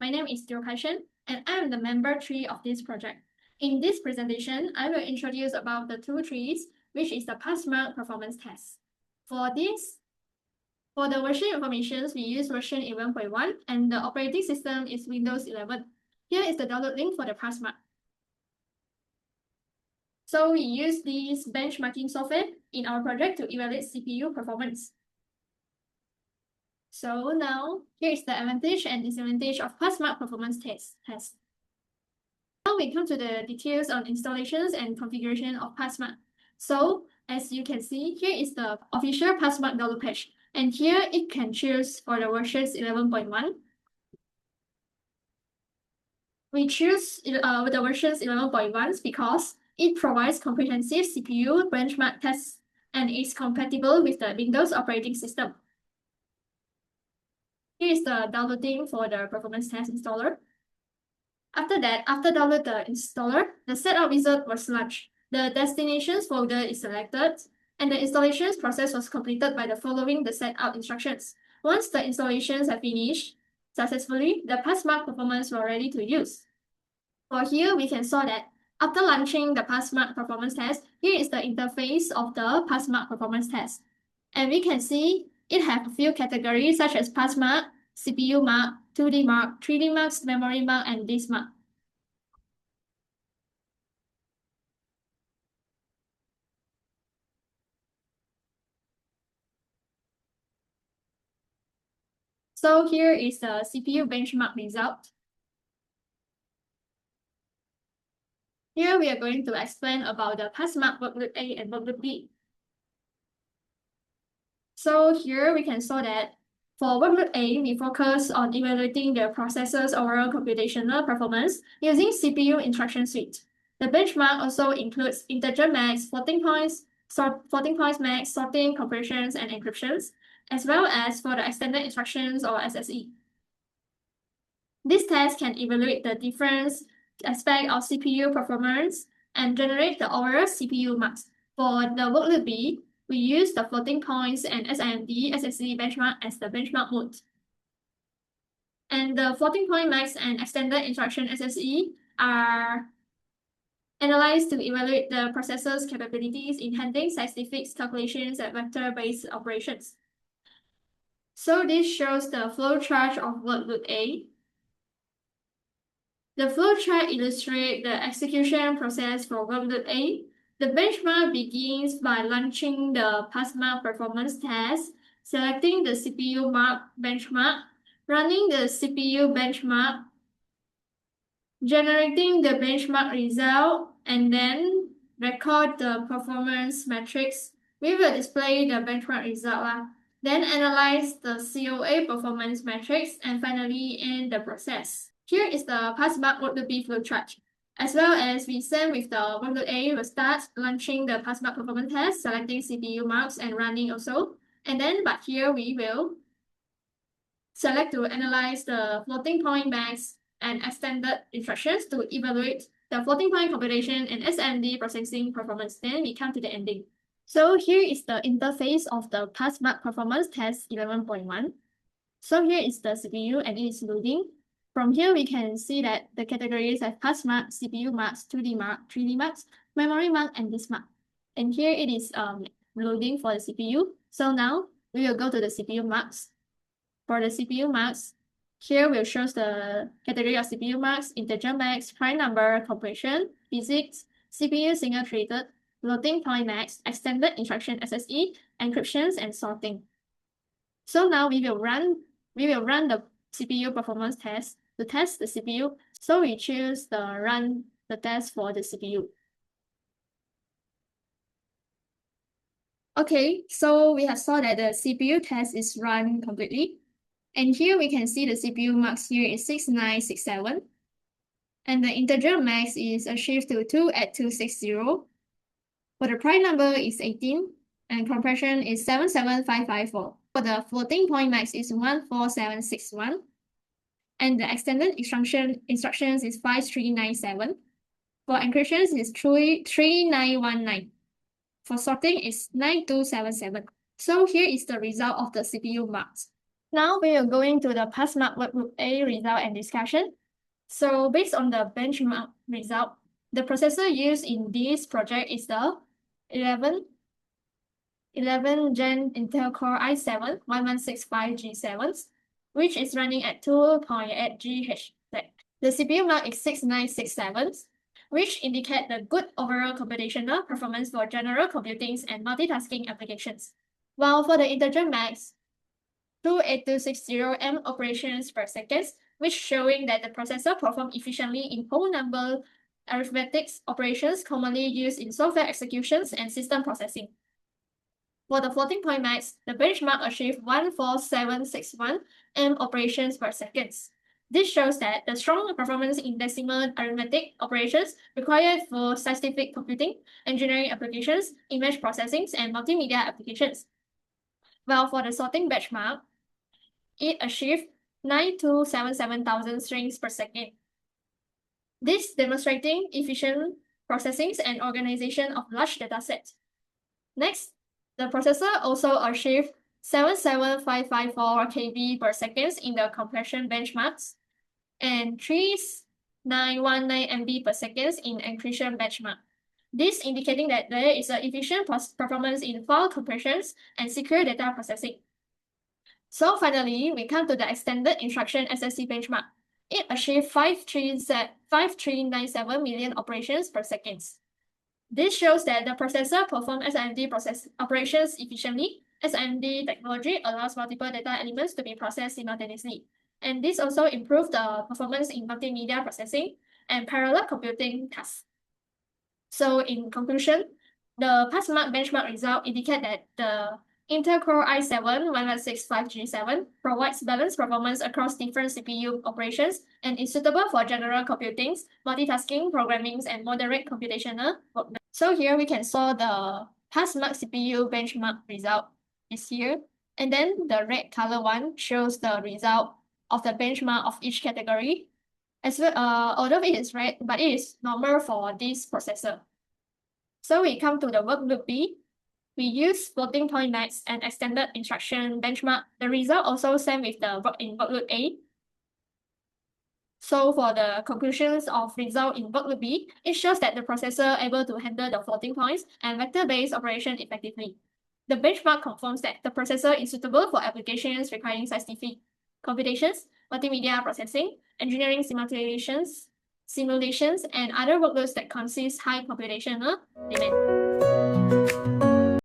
My name is Shen, and I am the member 3 of this project. In this presentation, I will introduce about the two trees, which is the PastMark performance test. For the version information, we use version 11.1 and the operating system is Windows 11. Here is the download link for the PastMark. So we use this benchmarking software in our project to evaluate CPU performance. So now, here is the advantage and disadvantage of PastMark performance test. Now we come to the details on installations and configuration of PastMark. So as you can see, here is the official PastMark download page. And here it can choose for the versions 11.1. We choose with the versions 11.1 because it provides comprehensive CPU benchmark tests and is compatible with the Windows operating system. Here is the downloading for the performance test installer. After that, after download the installer, the setup wizard was launched. The destinations folder is selected, and the installations process was completed by the following the setup instructions. Once the installations are finished successfully, the PastMark performance were ready to use. For here, we can saw that after launching the PastMark performance test, here is the interface of the PastMark performance test. And we can see it has a few categories such as PastMark, CPU mark, 2D mark, 3D marks, memory mark, and disk mark. So here is the CPU benchmark result. Here we are going to explain about the PastMark workload A and workload B. So here we can saw that for workload A, we focus on evaluating the processor's overall computational performance using CPU instruction suite. The benchmark also includes integer max, floating points max, sorting, compressions, and encryptions, as well as for the extended instructions or SSE. This test can evaluate the different aspects of CPU performance and generate the overall CPU marks. For the workload B, we use the floating points and SIMD SSE benchmark as the benchmark mode. And the floating point max and extended instruction SSE are analyzed to evaluate the processor's capabilities in handling scientific calculations and vector-based operations. So this shows the flowchart of workload A. The flowchart illustrates the execution process for workload A. The benchmark begins by launching the PastMark performance test, selecting the CPU mark benchmark, running the CPU benchmark, generating the benchmark result, and then record the performance metrics. We will display the benchmark result, then analyze the COA performance metrics, and finally end the process. Here is the PastMark workload B flowchart. As well as we send with the workload A, we'll start launching the PastMark performance test, selecting CPU marks and running also. And then, but here we will select to analyze the floating point max and extended instructions to evaluate the floating point computation and SMD processing performance. Then we come to the ending. So here is the interface of the PastMark performance test 11.1. So here is the CPU and it is loading. From here, we can see that the categories have PastMark, CPU marks, 2D mark, 3D marks, memory mark, and disk mark. And here it is loading for the CPU. So now we will go to the CPU marks. For the CPU marks, here will show the category of CPU marks, integer max, prime number, compression, physics, CPU single threaded, floating point max, extended instruction SSE, encryptions, and sorting. So now we will run the CPU performance test to test the CPU. So we choose the run the test for the CPU. Okay, so we have saw that the CPU test is run completely. And here we can see the CPU marks here is 6967. And the integer max is achieved to 28260. For the prime number is 18. And compression is 77554. For the floating point max is 14761. And the extended instructions is 5397. For encryptions is 3919. For sorting is 9277. So here is the result of the CPU marks. Now we are going to the PastMark Workgroup A result and discussion. So based on the benchmark result, the processor used in this project is the 11 Gen Intel Core i7-1165G7, which is running at 2.8 GHz. The CPU mark is 6967, which indicate the good overall computational performance for general computing and multitasking applications. While for the integer max, 28260 M operations per second, which showing that the processor performs efficiently in whole number arithmetic operations commonly used in software executions and system processing. For the floating point max, the benchmark achieved 14761 M operations per second. This shows that the strong performance in decimal arithmetic operations required for scientific computing, engineering applications, image processing, and multimedia applications. While for the sorting benchmark, it achieved 9277,000 strings per second. This demonstrating efficient processing and organization of large datasets. Next, the processor also achieved 77554 KB per second in the compression benchmarks and 3919 MB per second in encryption benchmark. This indicating that there is an efficient performance in file compressions and secure data processing. So finally, we come to the extended instruction SSC benchmark. It achieved 5397 million operations per second. This shows that the processor performs SIMD process operations efficiently. SIMD technology allows multiple data elements to be processed simultaneously. And this also improves the performance in multimedia processing and parallel computing tasks. So in conclusion, the PastMark benchmark result indicate that the Intel Core i7-1165G7 provides balanced performance across different CPU operations and is suitable for general computing, multitasking, programming, and moderate computational work. So here we can saw the PastMark CPU benchmark result is here. And then the red color one shows the result of the benchmark of each category. As well, although it is red, but it is normal for this processor. So we come to the workgroup B. We use floating point max and extended instruction benchmark. The result also same with the workgroup A. So for the conclusions of result in workgroup B, it shows that the processor able to handle the floating points and vector-based operation effectively. The benchmark confirms that the processor is suitable for applications requiring scientific computations, multimedia processing, engineering simulations, and other workloads that consist high computational demand.